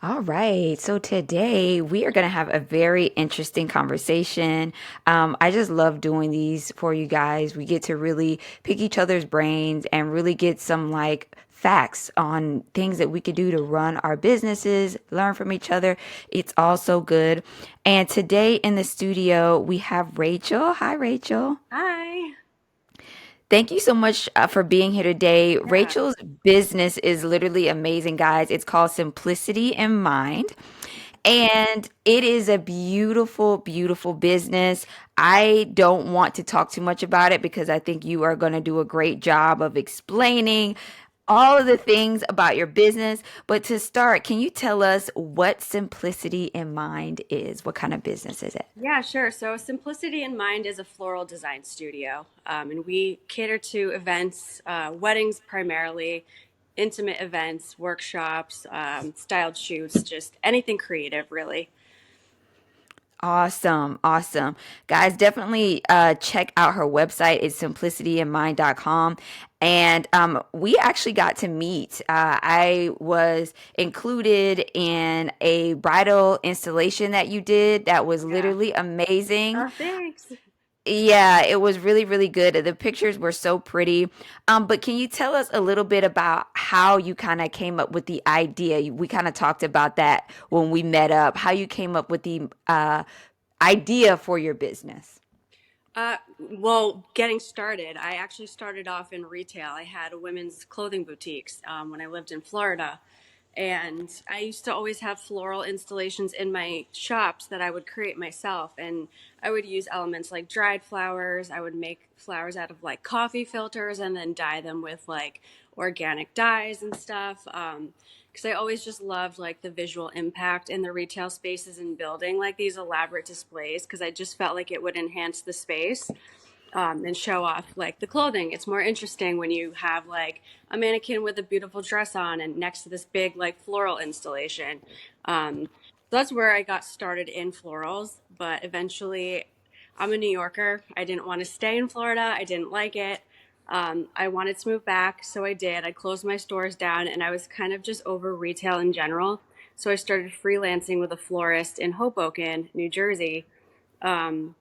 All right. So today we are going to have a very interesting conversation. I just love doing these for you guys. We get to really pick each other's brains and really get some like facts on things that we could do to run our businesses, learn from each other. It's all so good. And today in the studio, we have Rachel. Hi, Rachel. Hi. Thank you so much for being here today. Yeah. Rachel's business is literally amazing, guys. It's called Simplicity in Mind. And it is a beautiful, beautiful business. I don't want to talk too much about it because I think you are going to do a great job of explaining all of the things about your business. But to start, can you tell us what Simplicity in Mind is? What kind of business is it? Yeah, sure. So Simplicity in Mind is a floral design studio, and we cater to events, weddings primarily, intimate events, workshops, styled shoots, just anything creative, really. Awesome, awesome. Guys, definitely check out her website. It's simplicityinmind.com. And we actually got to meet. I was included in a bridal installation that you did that was Yeah. literally amazing. Oh, thanks. Yeah, it was really, really good. The pictures were so pretty. But can you tell us a little bit about how you kind of came up with the idea? We kind of talked about that when we met up, how you came up with the idea for your business. Well, getting started, I actually started off in retail. I had a women's clothing boutiques when I lived in Florida. And I used to always have floral installations in my shops that I would create myself. And I would use elements like dried flowers. I would make flowers out of like coffee filters and then dye them with like organic dyes and stuff. Because I always just loved like the visual impact in the retail spaces and building like these elaborate displays because I just felt like it would enhance the space and show off like the clothing. It's more interesting when you have like a mannequin with a beautiful dress on and next to this big like floral installation. So that's where I got started in florals, but eventually I'm a New Yorker. I didn't want to stay in Florida. I didn't like it. I wanted to move back, so I did. I closed my stores down and I was kind of just over retail in general. So I started freelancing with a florist in Hoboken, New Jersey. Um,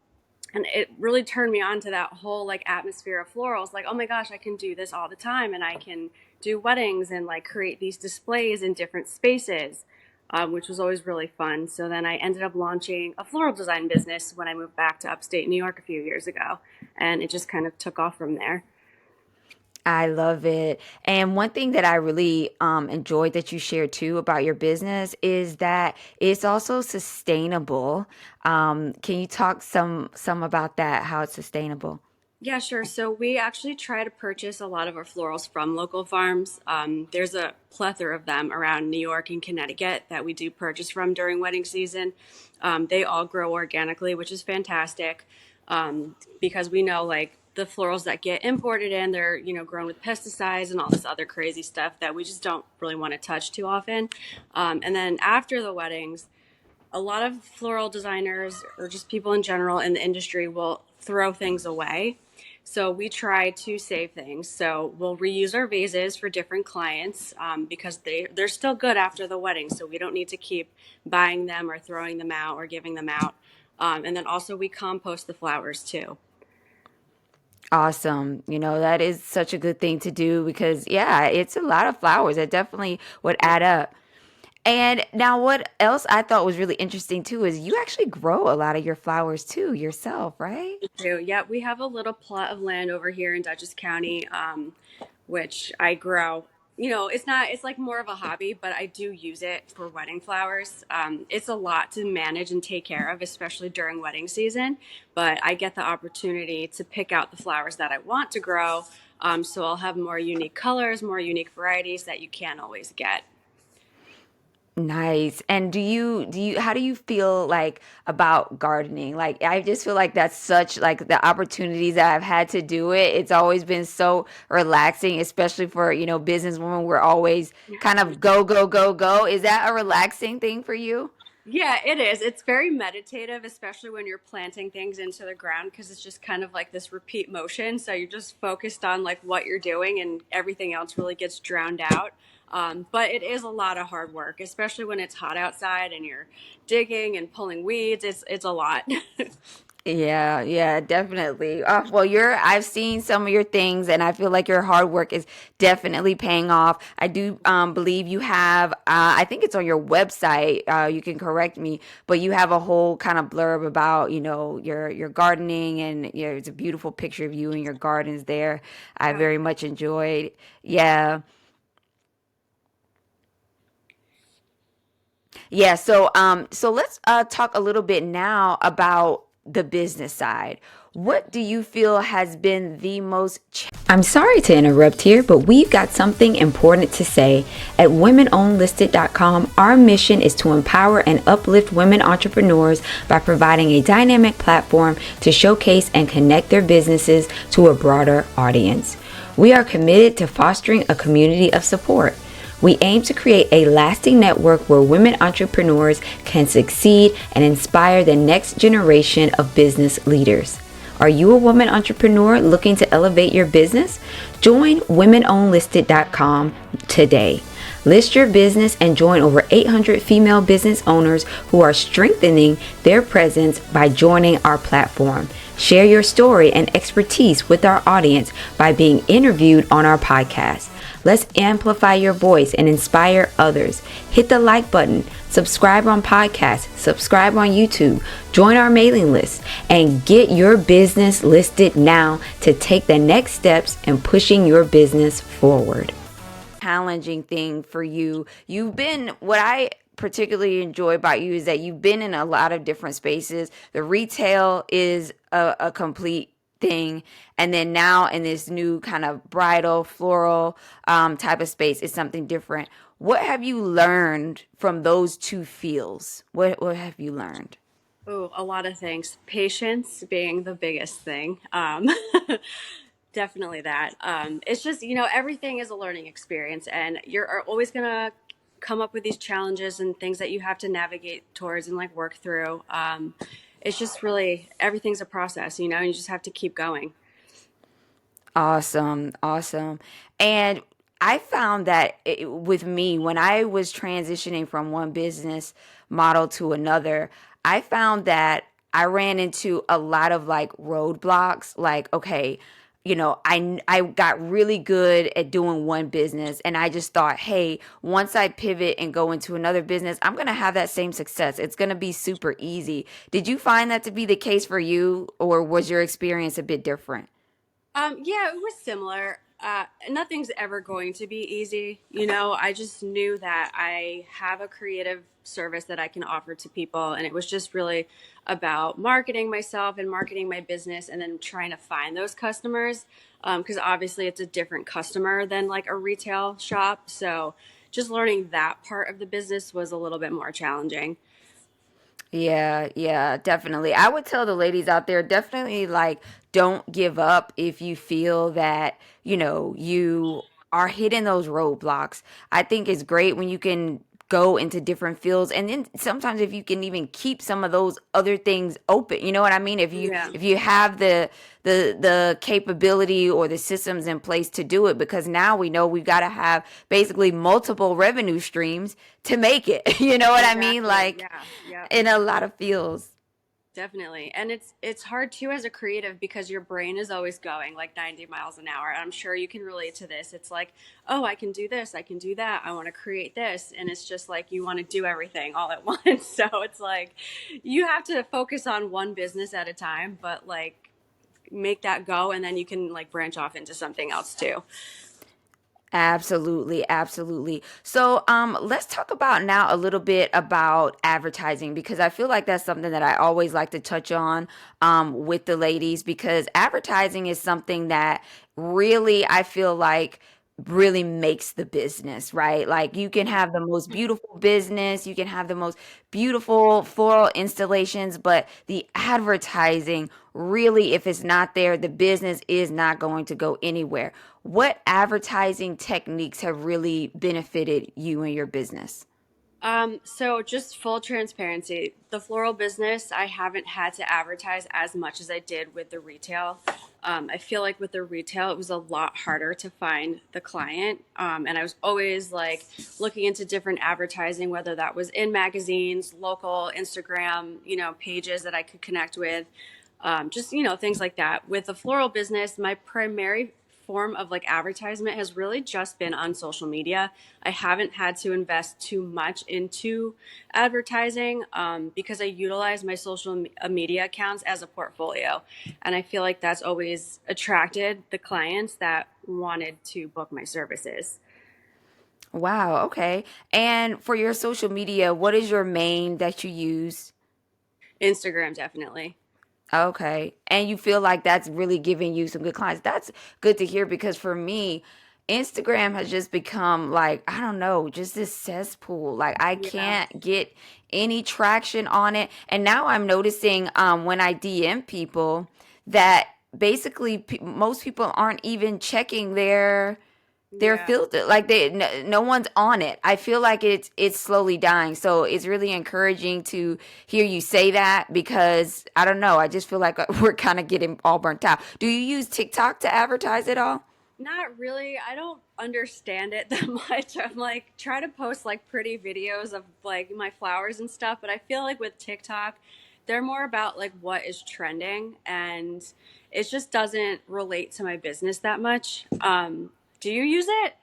and it really turned me on to that whole like atmosphere of florals, like, oh my gosh, I can do this all the time and I can do weddings and like create these displays in different spaces, which was always really fun. So then I ended up launching a floral design business when I moved back to upstate New York a few years ago, and it just kind of took off from there. I love it. And one thing that I really enjoyed that you shared too about your business is that it's also sustainable. Can you talk some about that, how it's sustainable? Yeah, sure. So we actually try to purchase a lot of our florals from local farms. There's a plethora of them around New York and Connecticut that we do purchase from during wedding season. They all grow organically, which is fantastic because we know like the florals that get imported in, they're grown with pesticides and all this other crazy stuff that we just don't really want to touch too often. And then after the weddings, a lot of floral designers or just people in general in the industry will throw things away. So we try to save things. So we'll reuse our vases for different clients because they're still good after the wedding. So we don't need to keep buying them or throwing them out or giving them out. And then also we compost the flowers too. Awesome. You know, that is such a good thing to do because yeah, it's a lot of flowers. It definitely would Yeah. add up. And now what else I thought was really interesting too is you actually grow a lot of your flowers too yourself, right? We do. Yeah, we have a little plot of land over here in Dutchess County, which I grow. It's not, it's like more of a hobby, but I do use it for wedding flowers. It's a lot to manage and take care of, especially during wedding season, but I get the opportunity to pick out the flowers that I want to grow. So I'll have more unique colors, more unique varieties that you can't always get. Nice. And do you how do you feel like about gardening? Like I just feel like that's such like the opportunities that I've had to do it. It's always been so relaxing, especially for, businesswomen. We're always kind of go, go, go, go. Is that a relaxing thing for you? Yeah, it is. It's very meditative, especially when you're planting things into the ground because it's just kind of like this repeat motion. So you're just focused on like what you're doing and everything else really gets drowned out. But it is a lot of hard work, especially when it's hot outside and you're digging and pulling weeds. It's a lot. Yeah, yeah, definitely. Well, I've seen some of your things and I feel like your hard work is definitely paying off. I do believe you have, I think it's on your website, you can correct me, but you have a whole kind of blurb about, your gardening and, it's a beautiful picture of you and your gardens there. I Oh, very much enjoyed. Yeah. Yeah, so let's talk a little bit now about the business side. What do you feel has been the most I'm sorry to interrupt here, but we've got something important to say. At womenownedlisted.com, our mission is to empower and uplift women entrepreneurs by providing a dynamic platform to showcase and connect their businesses to a broader audience. We are committed to fostering a community of support. We aim to create a lasting network where women entrepreneurs can succeed and inspire the next generation of business leaders. Are you a woman entrepreneur looking to elevate your business? Join womenownedlisted.com today. List your business and join over 800 female business owners who are strengthening their presence by joining our platform. Share your story and expertise with our audience by being interviewed on our podcast. Let's amplify your voice and inspire others. Hit the like button, subscribe on podcasts, subscribe on YouTube, join our mailing list, and get your business listed now to take the next steps in pushing your business forward. Challenging thing for you. What I particularly enjoy about you is that you've been in a lot of different spaces. The retail is a complete thing. And then now in this new kind of bridal, floral type of space, it's something different. What have you learned from those two fields? What have you learned? oh, a lot of things. Patience being the biggest thing. Definitely that. It's just, everything is a learning experience, and you're always going to come up with these challenges and things that you have to navigate towards and like work through. It's just really everything's a process, and you just have to keep going. Awesome, awesome. And I found that with me, when I was transitioning from one business model to another, I found that I ran into a lot of like roadblocks. Like, okay, I got really good at doing one business, and I just thought, hey, once I pivot and go into another business, I'm gonna have that same success. It's gonna be super easy. Did you find that to be the case for you, or was your experience a bit different? Yeah, it was similar. Nothing's ever going to be easy. I just knew that I have a creative service that I can offer to people. And it was just really about marketing myself and marketing my business and then trying to find those customers. Because obviously it's a different customer than like a retail shop. So just learning that part of the business was a little bit more challenging. Yeah, yeah, definitely. I would tell the ladies out there, definitely like don't give up if you feel that, you are hitting those roadblocks. I think it's great when you can go into different fields, and then sometimes if you can even keep some of those other things open. You know what I mean? If you Yeah. if you have the capability or the systems in place to do it, because now we know we've got to have basically multiple revenue streams to make it. You know what I mean? Exactly. Like Yeah. Yep. in a lot of fields. Definitely. And it's hard too as a creative because your brain is always going like 90 miles an hour. I'm sure you can relate to this. It's like, "Oh, I can do this, I can do that. I want to create this." And it's just like you want to do everything all at once. So it's like you have to focus on one business at a time, but like make that go and then you can like branch off into something else too. Absolutely, absolutely. So, let's talk about now a little bit about advertising, because I feel like that's something that I always like to touch on with the ladies, because advertising is something that really I feel like really makes the business, right? Like you can have the most beautiful business, you can have the most beautiful floral installations, but the advertising really, if it's not there, the business is not going to go anywhere. What advertising techniques have really benefited you and your business? So just full transparency, the floral business, I haven't had to advertise as much as I did with the retail. I feel like with the retail, it was a lot harder to find the client. And I was always like looking into different advertising, whether that was in magazines, local Instagram, pages that I could connect with, just, things like that. With the floral business, my primary form of like advertisement has really just been on social media. I haven't had to invest too much into advertising because I utilize my social media accounts as a portfolio. And I feel like that's always attracted the clients that wanted to book my services. Wow, okay. And for your social media, what is your main that you use? Instagram, definitely. Okay. And you feel like that's really giving you some good clients. That's good to hear because for me, Instagram has just become like, I don't know, just this cesspool. Like I Yeah. can't get any traction on it. And now I'm noticing when I DM people that basically most people aren't even checking their Yeah. filter like no one's on it. I feel like it's slowly dying, so it's really encouraging to hear you say that because I don't know, I just feel like we're kind of getting all burnt out. Do you use TikTok to advertise at all? Not really. I don't understand it that much. I'm like try to post like pretty videos of like my flowers and stuff, but I feel like with TikTok, they're more about like what is trending and it just doesn't relate to my business that much. Do you use it?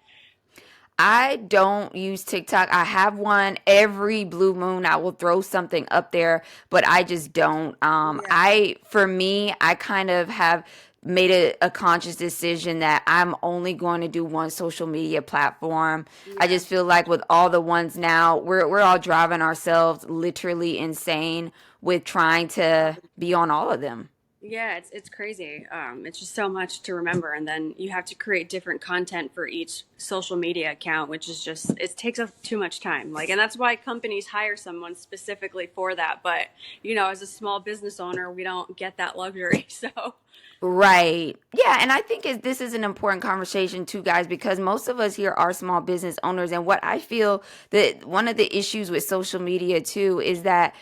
I don't use TikTok. I have one every blue moon. I will throw something up there, but I just don't. Yeah. I for me, I kind of have made a conscious decision that I'm only going to do one social media platform. I Yeah. just feel like with all the ones now, we're all driving ourselves literally insane with trying to be on all of them. Yeah, it's crazy. It's just so much to remember, and then you have to create different content for each social media account, which is just it takes up too much time. Like, and that's why companies hire someone specifically for that. But as a small business owner, we don't get that luxury. So, Right. Yeah, and I think this is an important conversation too, guys, because most of us here are small business owners, and what I feel that one of the issues with social media too is that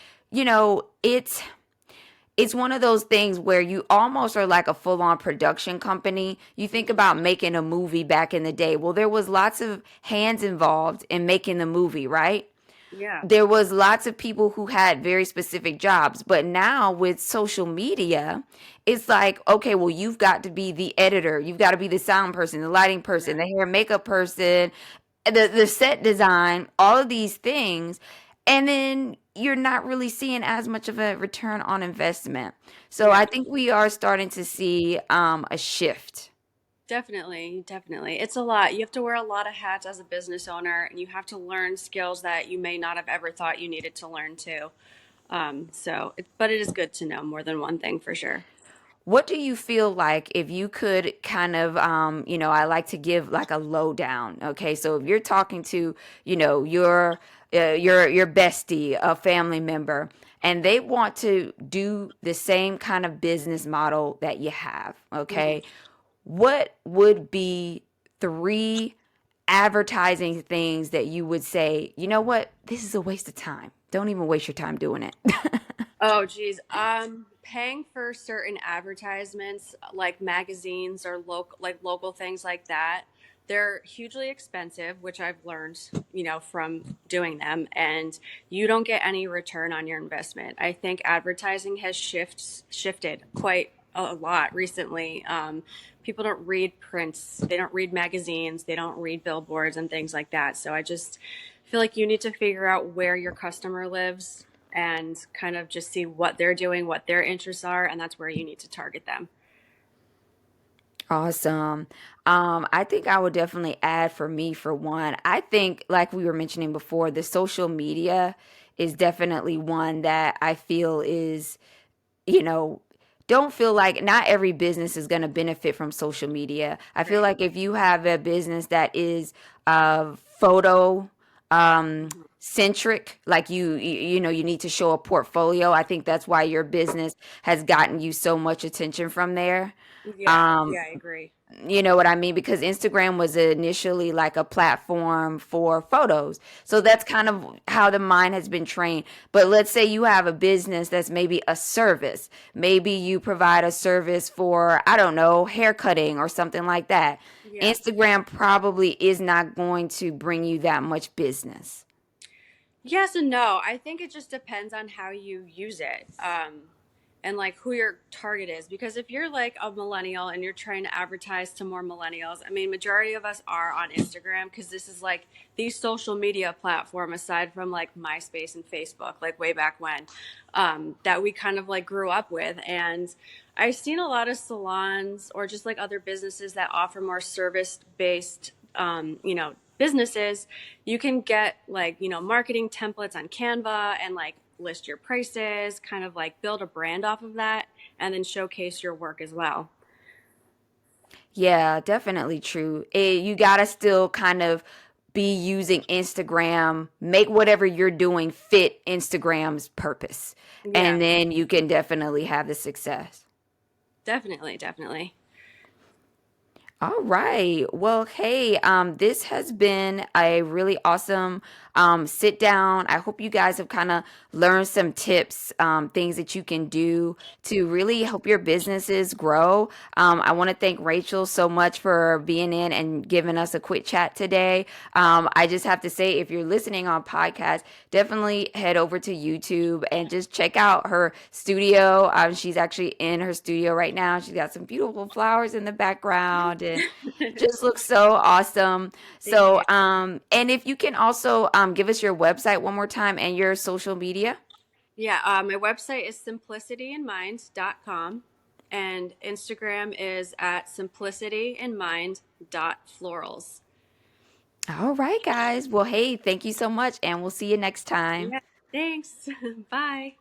it's one of those things where you almost are like a full-on production company. You think about making a movie back in the day. Well, there was lots of hands involved in making the movie, right? yeah, There was lots of people who had very specific jobs, but now with social media, it's like, okay, well, you've got to be the editor, you've got to be the sound person, the lighting person, yeah, the hair and makeup person, the set design, all of these things, and then you're not really seeing as much of a return on investment. So yeah. I think we are starting to see a shift. Definitely, definitely. It's a lot. You have to wear a lot of hats as a business owner, and you have to learn skills that you may not have ever thought you needed to learn too. But it is good to know more than one thing for sure. What do you feel like if you could kind of, I like to give like a lowdown. Okay, so if you're talking to, your bestie, a family member, and they want to do the same kind of business model that you have, Mhm. okay, what would be three advertising things that you would say, you know what, this is a waste of time. Don't even waste your time doing it. Oh, geez. Paying for certain advertisements like magazines or local things like that, they're hugely expensive, which I've learned, from doing them, and you don't get any return on your investment. I think advertising has shifted quite a lot recently. People don't read prints, they don't read magazines, they don't read billboards and things like that. So I just feel like you need to figure out where your customer lives and kind of just see what they're doing, what their interests are, and that's where you need to target them. Awesome. I think I would definitely add for me for one. I think like we were mentioning before, the social media is definitely one that I feel is, you know, don't feel like not every business is going to benefit from social media. I feel Right. like if you have a business that is photo centric, like you need to show a portfolio. I think that's why your business has gotten you so much attention from there. Yeah, Um, yeah, I agree. You know what I mean? Because Instagram was initially like a platform for photos. So Yeah. that's kind of how the mind has been trained. But let's say you have a business that's maybe a service. Maybe you provide a service for, I don't know, hair cutting or something like that. Yeah. Instagram probably is not going to bring you that much business. Yes and no. I think it just depends on how you use it. And like who your target is, because if you're like a millennial and you're trying to advertise to more millennials, I mean majority of us are on Instagram because this is like the social media platform aside from like MySpace and Facebook, like way back when, that we kind of like grew up with. And I've seen a lot of salons or just like other businesses that offer more service based, businesses. You can get like, marketing templates on Canva and like list your prices, kind of like build a brand off of that, and then showcase your work as well. Yeah, definitely true. You gotta still kind of be using Instagram, make whatever you're doing fit Instagram's purpose, Yeah, and then you can definitely have the success. definitely, definitely. All right. Well, hey, this has been a really awesome sit down. I hope you guys have kind of learned some tips, things that you can do to really help your businesses grow. I want to thank Rachel so much for being in and giving us a quick chat today. I just have to say, if you're listening on podcast, definitely head over to YouTube and just check out her studio. She's actually in her studio right now. She's got some beautiful flowers in the background and just looks so awesome. Thank So, you. and if you can also give us your website one more time and your social media. Yeah, my website is simplicityinmind.com and Instagram is at simplicityinmind.florals. All right, guys. Well, hey, thank you so much, and we'll see you next time. Yeah, thanks. Bye.